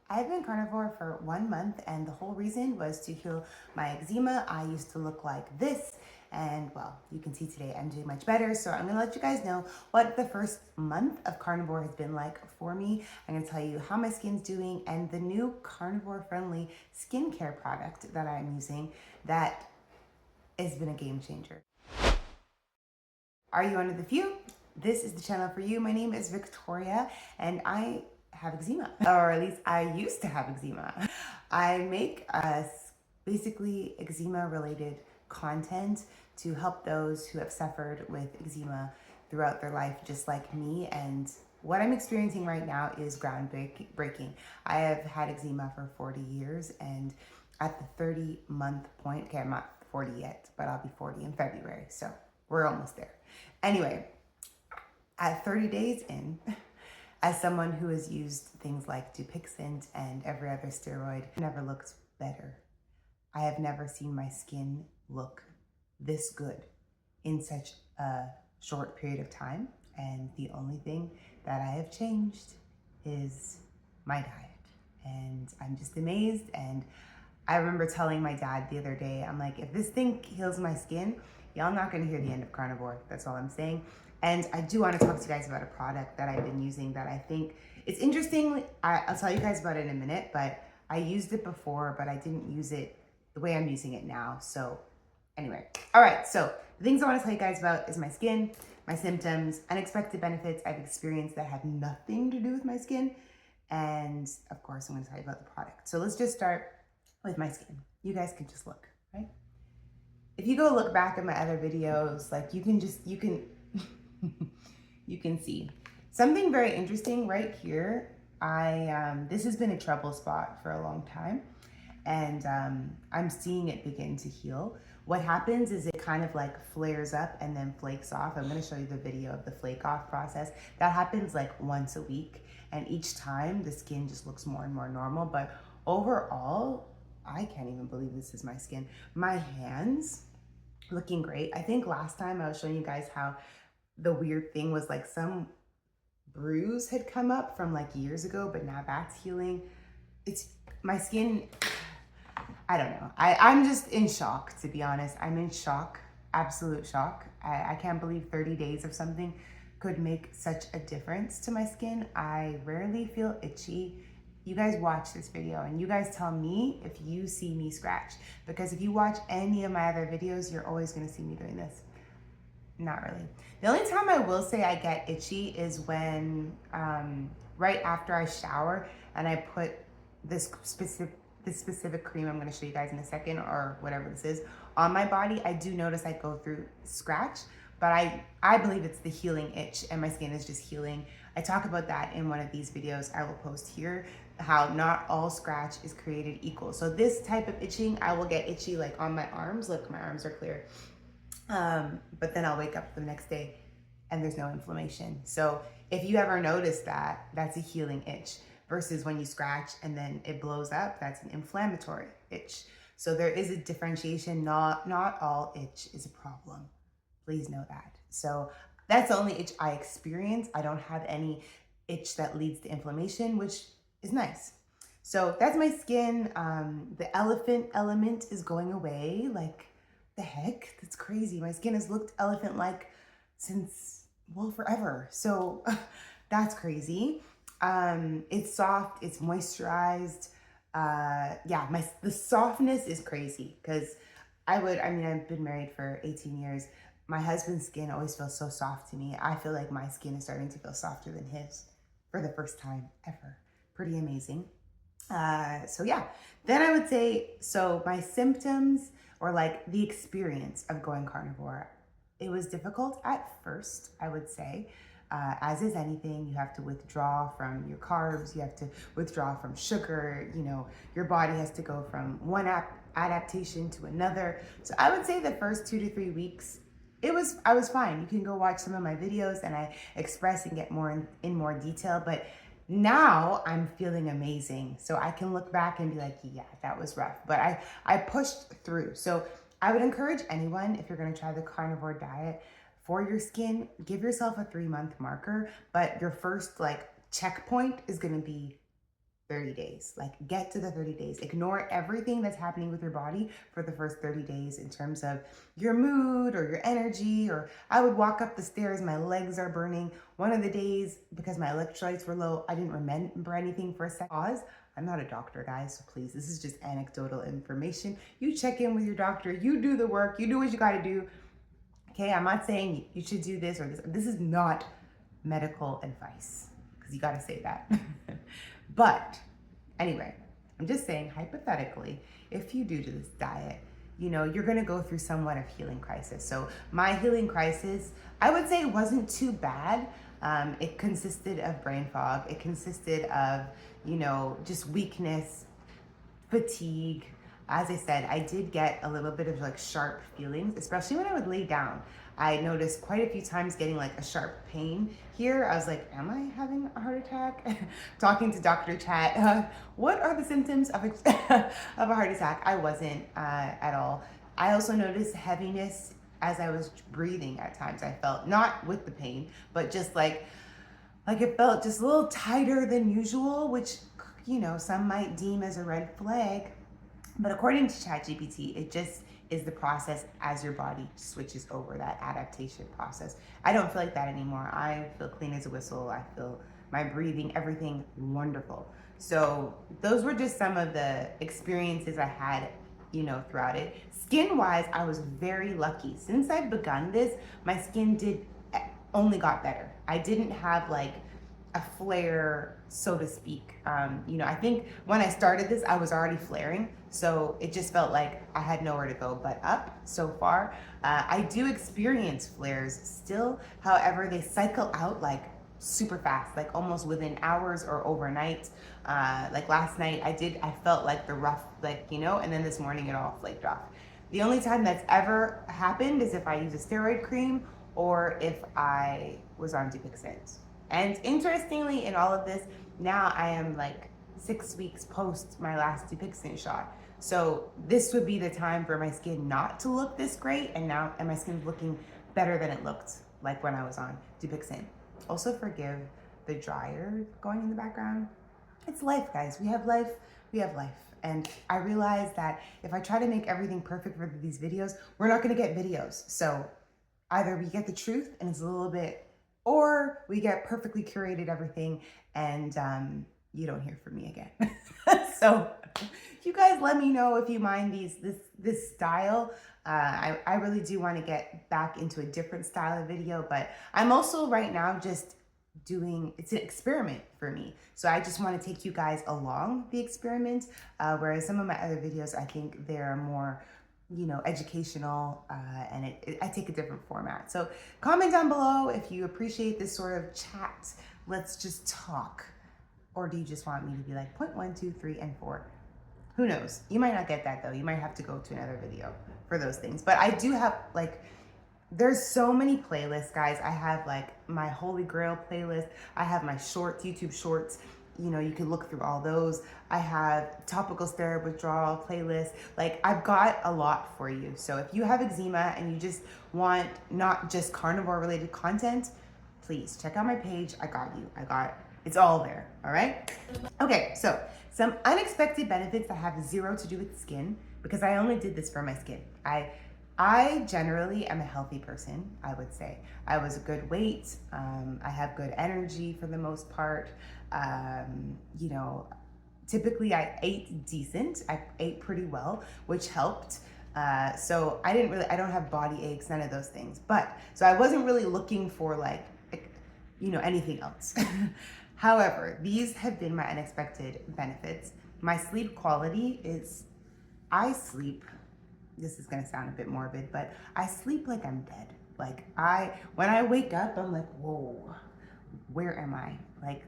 I've been carnivore for 1 month, and the whole reason was to heal my eczema. I used to look like this, and well, you can see today I'm doing much better. So I'm gonna let you guys know what the first month of carnivore has been like for me. I'm gonna tell you how my skin's doing and the new carnivore-friendly skincare product that I'm using that has been a game changer. Are you one of the few? This is the channel for you. My name is Victoria, and I have eczema, or at least I used to have eczema. I make basically eczema related content to help those who have suffered with eczema throughout their life, just like me. And what I'm experiencing right now is groundbreaking. I have had eczema for 40 years, and at the 30-month point, okay, I'm not 40 yet, but I'll be 40 in February, so we're almost there. Anyway, at 30 days in, as someone who has used things like Dupixent and every other steroid, never looked better. I have never seen my skin look this good in such a short period of time. And the only thing that I have changed is my diet. And I'm just amazed. And I remember telling my dad the other day, I'm like, if this thing heals my skin, y'all not gonna hear the end of carnivore. That's all I'm saying. And I do want to talk to you guys about a product that I've been using that I think it's interesting. I'll tell you guys about it in a minute, but I used it before, but I didn't use it the way I'm using it now. So anyway, all right. So the things I want to tell you guys about is my skin, my symptoms, unexpected benefits I've experienced that have nothing to do with my skin. And of course, I'm going to tell you about the product. So let's just start with my skin. You guys can just look, right? If you go look back at my other videos, like you can you can see something very interesting right here. This has been a trouble spot for a long time, and I'm seeing it begin to heal. What happens is it kind of like flares up and then flakes off. I'm going to show you the video of the flake off process. That happens like once a week, and each time the skin just looks more and more normal. But overall, I can't even believe this is my skin. My hands looking great. I think last time I was showing you guys how the weird thing was like some bruise had come up from like years ago, but now that's healing. It's my skin, I don't know. I'm just in shock, to be honest. I'm in shock, absolute shock. I can't believe 30 days of something could make such a difference to my skin. I rarely feel itchy. You guys watch this video and you guys tell me if you see me scratch, because if you watch any of my other videos, you're always gonna see me doing this. Not really. The only time I will say I get itchy is when right after I shower and I put this specific cream I'm going to show you guys in a second, or whatever this is, on my body. I do notice I go through scratch, but I believe it's the healing itch and my skin is just healing. I talk about that in one of these videos I will post here, how not all scratch is created equal. So this type of itching, I will get itchy like on my arms. Look, my arms are clear. But then I'll wake up the next day and there's no inflammation. So if you ever notice that, that's a healing itch, versus when you scratch and then it blows up, that's an inflammatory itch. So there is a differentiation. Not all itch is a problem. Please know that. So that's the only itch I experience. I don't have any itch that leads to inflammation, which is nice. So that's my skin. The elephant element is going away. Like, the heck? That's crazy. My skin has looked elephant-like since, well, forever. So that's crazy. It's soft, it's moisturized. Yeah, the softness is crazy, because I've been married for 18 years. My husband's skin always feels so soft to me. I feel like my skin is starting to feel softer than his for the first time ever. Pretty amazing. So yeah, then I would say, so my symptoms, or like the experience of going carnivore, it was difficult at first, I would say. As is anything, you have to withdraw from your carbs, you have to withdraw from sugar, you know, your body has to go from one adaptation to another. So I would say the first 2 to 3 weeks, I was fine. You can go watch some of my videos and I express and get more in more detail, but now I'm feeling amazing. So I can look back and be like, yeah, that was rough, but I pushed through. So I would encourage anyone, if you're gonna try the carnivore diet for your skin, give yourself a 3-month marker, but your first like checkpoint is gonna be 30 days. Like, get to the 30 days. Ignore everything that's happening with your body for the first 30 days in terms of your mood or your energy. Or I would walk up the stairs, my legs are burning. One of the days, because my electrolytes were low, I didn't remember anything for a second. Pause. I'm not a doctor, guys, so please, this is just anecdotal information. You check in with your doctor, you do the work, you do what you gotta do. Okay, I'm not saying you should do this or this. This is not medical advice, because you gotta say that. But anyway, I'm just saying, hypothetically, if you do this diet, you know, you're gonna go through somewhat of healing crisis. So my healing crisis, I would say it wasn't too bad. It consisted of brain fog. It consisted of, you know, just weakness, fatigue. As I said, I did get a little bit of like sharp feelings, especially when I would lay down. I noticed quite a few times getting like a sharp pain here. I was like, am I having a heart attack? Talking to Dr. Chat, what are the symptoms of a heart attack? I wasn't at all. I also noticed heaviness as I was breathing at times. I felt, not with the pain, but just like it felt just a little tighter than usual, which, you know, some might deem as a red flag. But according to ChatGPT, it just is the process as your body switches over, that adaptation process. I don't feel like that anymore. I feel clean as a whistle. I feel my breathing, everything wonderful. So those were just some of the experiences I had, you know, throughout it. Skin-wise, I was very lucky. Since I've begun this, my skin only got better. I didn't have like a flare, so to speak. You know, I think when I started this, I was already flaring. So it just felt like I had nowhere to go but up so far. I do experience flares still. However, they cycle out like super fast, like almost within hours or overnight. Like last night, I felt like the rough, like, you know, and then this morning it all flaked off. The only time that's ever happened is if I use a steroid cream or if I was on Dupixent. And interestingly, in all of this, now I am like 6 weeks post my last Dupixent shot. So this would be the time for my skin not to look this great, and my skin's looking better than it looked like when I was on Dupixent. Also forgive the dryer going in the background. It's life, guys. We have life. And I realize that if I try to make everything perfect for these videos, we're not gonna get videos. So either we get the truth and it's a little bit, or we get perfectly curated everything and you don't hear from me again. So you guys let me know if you mind this style. I really do want to get back into a different style of video, but I'm also right now just it's an experiment for me. So I just want to take you guys along the experiment, whereas some of my other videos, I think they're more, you know, educational, and I take a different format. So comment down below if you appreciate this sort of chat. Let's just talk. Or do you just want me to be like point 1, 2, 3, and 4? Who knows? You might not get that though. You might have to go to another video for those things. But I do have like, there's so many playlists, guys. I have like my Holy Grail playlist. I have my shorts, YouTube shorts. You know, you can look through all those. I have Topical Steroid Withdrawal playlist. Like, I've got a lot for you. So if you have eczema and you just want not just carnivore related content, please check out my page. I got you. It's all there, all right? Okay, so some unexpected benefits that have zero to do with skin, because I only did this for my skin. I generally am a healthy person, I would say. I was a good weight. I have good energy for the most part. You know, typically I ate decent. I ate pretty well, which helped. So I don't have body aches, none of those things. So I wasn't really looking for like, you know, anything else. However, these have been my unexpected benefits. My sleep quality is, this is gonna sound a bit morbid, but I sleep like I'm dead. Like when I wake up, I'm like, whoa, where am I? Like,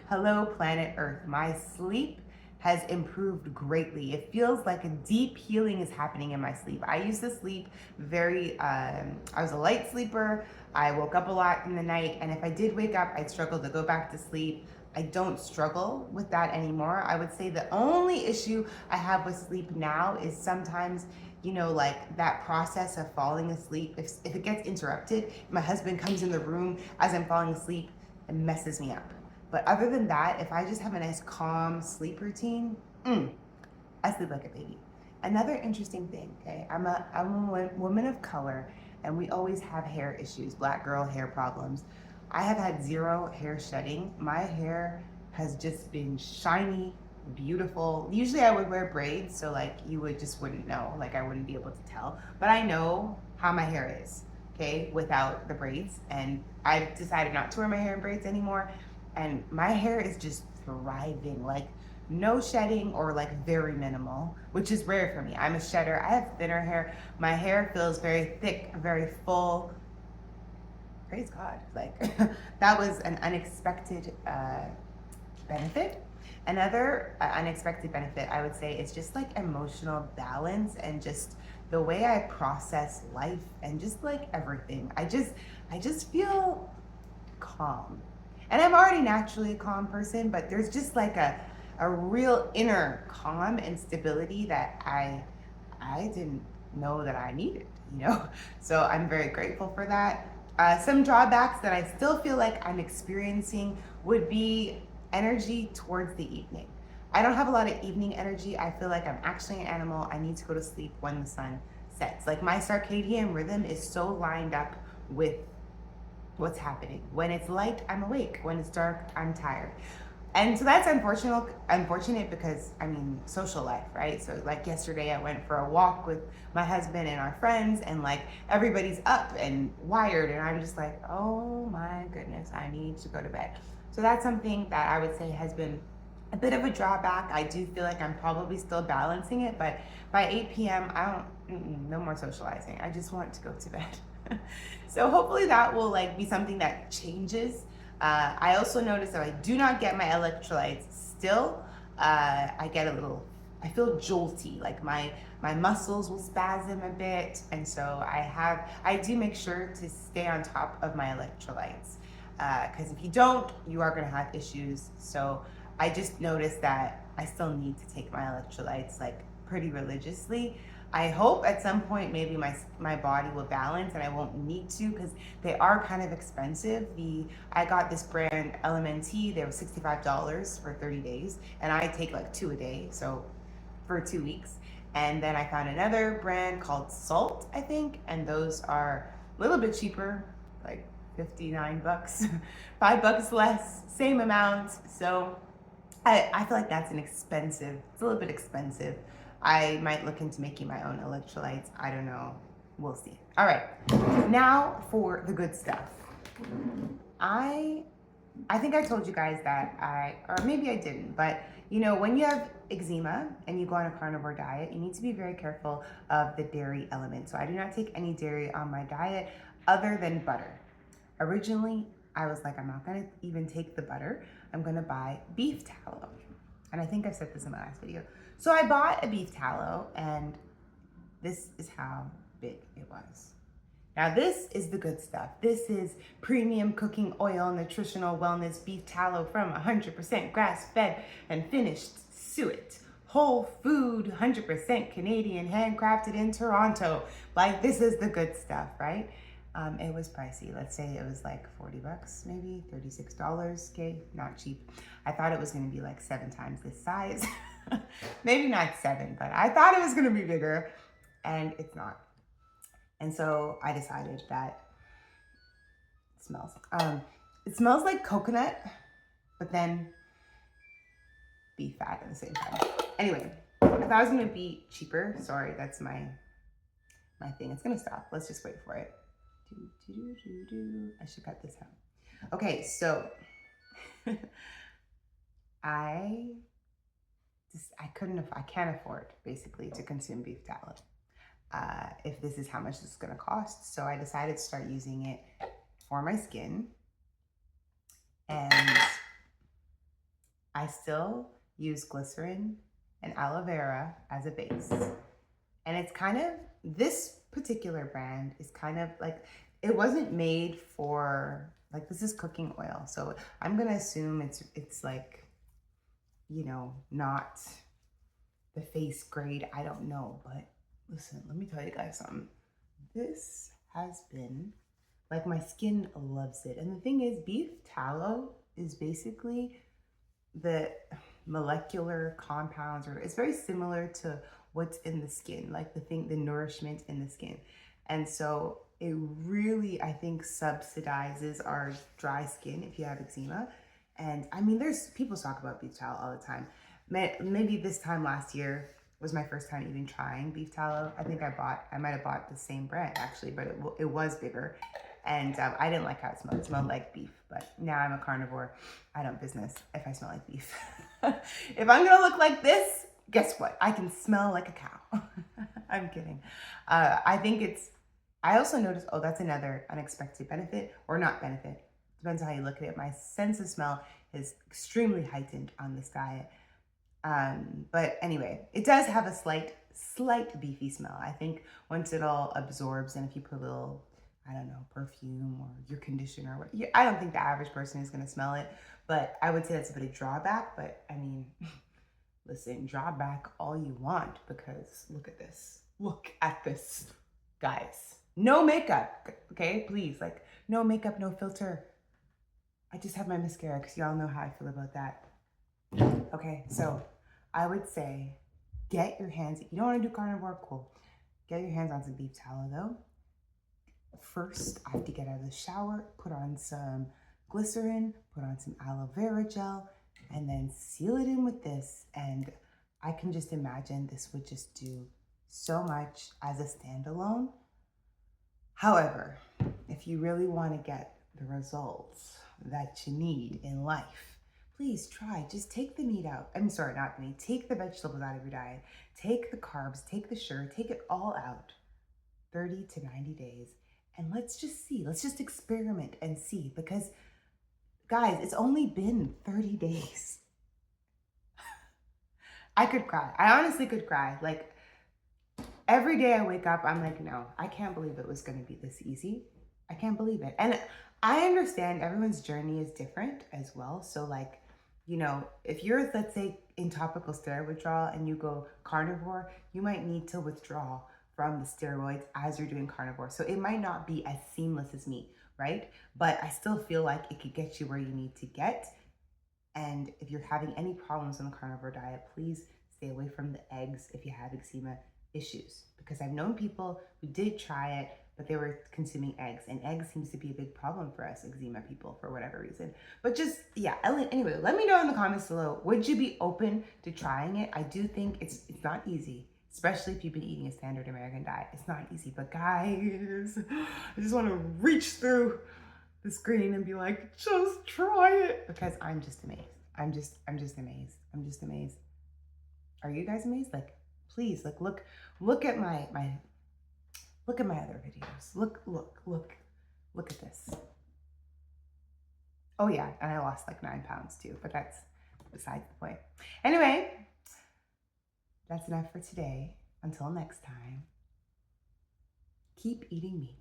hello, planet Earth. My sleep has improved greatly. It feels like a deep healing is happening in my sleep. I used to sleep very, I was a light sleeper. I woke up a lot in the night, and if I did wake up, I'd struggle to go back to sleep. I don't struggle with that anymore. I would say the only issue I have with sleep now is sometimes, you know, like that process of falling asleep, if it gets interrupted, my husband comes in the room as I'm falling asleep, it messes me up. But other than that, if I just have a nice calm sleep routine, I sleep like a baby. Another interesting thing, okay, I'm a woman of color, and we always have hair issues, black girl hair problems. I have had zero hair shedding. My hair has just been shiny, beautiful. Usually I would wear braids, so like you wouldn't know, like I wouldn't be able to tell. But I know how my hair is, okay, without the braids. And I've decided not to wear my hair in braids anymore. And my hair is just thriving, like no shedding or like very minimal, which is rare for me. I'm a shedder. I have thinner hair. My hair feels very thick, very full. Praise God. Like that was an unexpected benefit. Another unexpected benefit, I would say, is just like emotional balance and just the way I process life and just like everything. I just feel calm. And I'm already naturally a calm person, but there's just like a real inner calm and stability that I didn't know that I needed, you know? So I'm very grateful for that. Some drawbacks that I still feel like I'm experiencing would be energy towards the evening. I don't have a lot of evening energy. I feel like I'm actually an animal. I need to go to sleep when the sun sets. Like my circadian rhythm is so lined up with what's happening. When it's light, I'm awake. When it's dark, I'm tired. And so that's unfortunate because, I mean, social life, right? So like yesterday I went for a walk with my husband and our friends, and like everybody's up and wired, and I'm just like, oh my goodness, I need to go to bed. So that's something that I would say has been a bit of a drawback. I do feel like I'm probably still balancing it, but by 8 p.m. No more socializing. I just want to go to bed. So hopefully that will like be something that changes. I also noticed that I do not get my electrolytes still. I feel jolty, like my muscles will spasm a bit. And so I do make sure to stay on top of my electrolytes. Because if you don't, you are gonna have issues. So I just noticed that I still need to take my electrolytes like pretty religiously. I hope at some point maybe my body will balance and I won't need to, because they are kind of expensive. I got this brand Lmnt. They were $65 for 30 days, and I take like 2 a day, so for 2 weeks. And then I found another brand called Salt, I think, and those are a little bit cheaper, like 59 bucks, $5 less, same amount. So I feel like it's a little bit expensive. I might look into making my own electrolytes. I don't know. We'll see. All right. Now for the good stuff. I think I told you guys that or maybe I didn't, but you know, when you have eczema and you go on a carnivore diet, you need to be very careful of the dairy element. So I do not take any dairy on my diet other than butter. Originally, I was like, I'm not gonna even take the butter. I'm gonna buy beef tallow. And I think I said this in my last video. So I bought a beef tallow, and this is how big it was. Now this is the good stuff. This is premium cooking oil, nutritional wellness beef tallow from 100% grass-fed and finished suet. Whole food, 100% Canadian, handcrafted in Toronto. Like, this is the good stuff, right? It was pricey. Let's say it was like 40 bucks, maybe $36. Okay, not cheap. I thought it was gonna be like 7 times this size. Maybe not 7, but I thought it was gonna be bigger, and it's not. And so I decided that it smells like coconut, but then beef fat at the same time. Anyway, I thought it was gonna be cheaper. Sorry, that's my thing. It's gonna stop. Let's just wait for it. I should cut this out. Okay, so I can't afford basically to consume beef tallow if this is how much this is going to cost. So I decided to start using it for my skin, and I still use glycerin and aloe vera as a base. And it's kind of, this particular brand is kind of like, it wasn't made for, like, this is cooking oil. So I'm going to assume it's like, you know, not the face grade. I don't know, but listen, let me tell you guys something. This has been, like, my skin loves it. And the thing is, beef tallow is basically the molecular compounds, or it's very similar to what's in the skin, like the nourishment in the skin. And so it really, I think, subsidizes our dry skin if you have eczema. And I mean, there's people talk about beef tallow all the time. Maybe this time last year was my first time even trying beef tallow. I think I might have bought the same brand actually, but it was bigger. And I didn't like how it smelled. It smelled like beef, but now I'm a carnivore. I don't business if I smell like beef. If I'm gonna look like this, guess what? I can smell like a cow. I'm kidding. I also noticed, oh, that's another unexpected benefit, or not benefit. Depends on how you look at it. My sense of smell is extremely heightened on this diet. But anyway, it does have a slight beefy smell. I think once it all absorbs, and if you put a little, I don't know, perfume or your conditioner, or what, I don't think the average person is going to smell it, but I would say that's a bit of drawback. But I mean, listen, draw back all you want, because look at this. Look at this, guys. No makeup, okay? Please, like, no makeup, no filter. I just have my mascara, because y'all know how I feel about that. Okay, so I would say get your hands, if you don't want to do carnivore, cool. Get your hands on some beef tallow though. First, I have to get out of the shower, put on some glycerin, put on some aloe vera gel, and then seal it in with this. And I can just imagine this would just do so much as a standalone. However, if you really want to get the results that you need in life, please try, just take the meat out. I'm sorry, not meat. Take the vegetables out of your diet. Take the carbs, take the sugar, take it all out. 30 to 90 days. And let's just see, let's just experiment and see, because guys, it's only been 30 days. I could cry. I honestly could cry. Like, every day I wake up, I'm like, no, I can't believe it was going to be this easy. I can't believe it. And I understand everyone's journey is different as well. So like, you know, if you're, let's say, in topical steroid withdrawal and you go carnivore, you might need to withdraw from the steroids as you're doing carnivore. So it might not be as seamless as me, right? But I still feel like it could get you where you need to get. And if you're having any problems on the carnivore diet, please stay away from the eggs if you have eczema issues, because I've known people who did try it, but they were consuming eggs, and eggs seems to be a big problem for us eczema people for whatever reason. But just, yeah, anyway, let me know in the comments below, would you be open to trying it? I do think it's not easy, especially if you've been eating a standard American diet. It's not easy, but guys, I just want to reach through the screen and be like, just try it, because I'm just amazed. I'm just amazed. I'm just amazed. Are you guys amazed? Like, please, like, look at my look at my other videos. Look at this. Oh yeah, and I lost like 9 pounds too, but that's besides the point. Anyway, that's enough for today. Until next time, keep eating meat.